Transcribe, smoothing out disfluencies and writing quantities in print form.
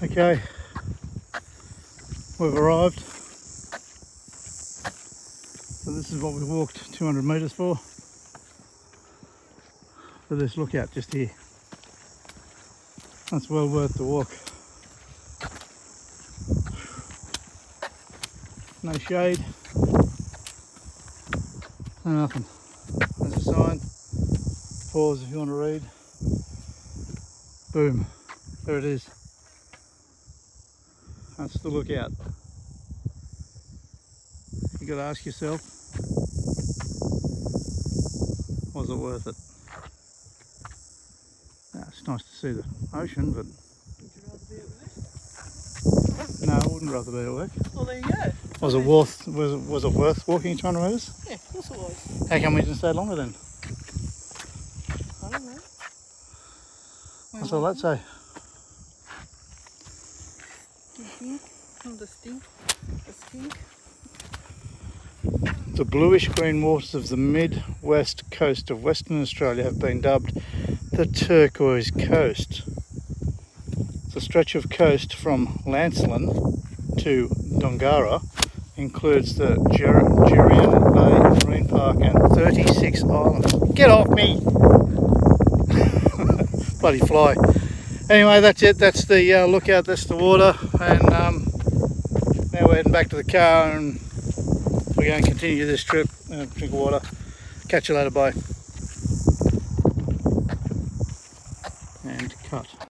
Okay, we've arrived. So this is what we walked 200 metres for this lookout just here. That's well worth the walk. No shade, no nothing. There's a sign. Pause if you want to read. Boom, there it is. That's the lookout. You got to ask yourself, was it worth it? Yeah, it's nice to see the ocean, but Would you rather be at work? no, I wouldn't rather be at work. Well, there you go. Was it worth walking 200 metres? Yeah, of course it was. How come we didn't stay longer then? I don't know. What's all that say? Stink. Not a stink. A stink. The bluish-green waters of the mid-west coast of Western Australia have been dubbed the Turquoise Coast. The stretch of coast from Lancelin to Dongara includes the Jerian Bay Marine Park and 36 islands. Get off me! Bloody fly. Anyway, that's it. That's the lookout. That's the water. And now we're heading back to the car and we're going to continue this trip. Drink of water. Catch you later. Bye. And cut.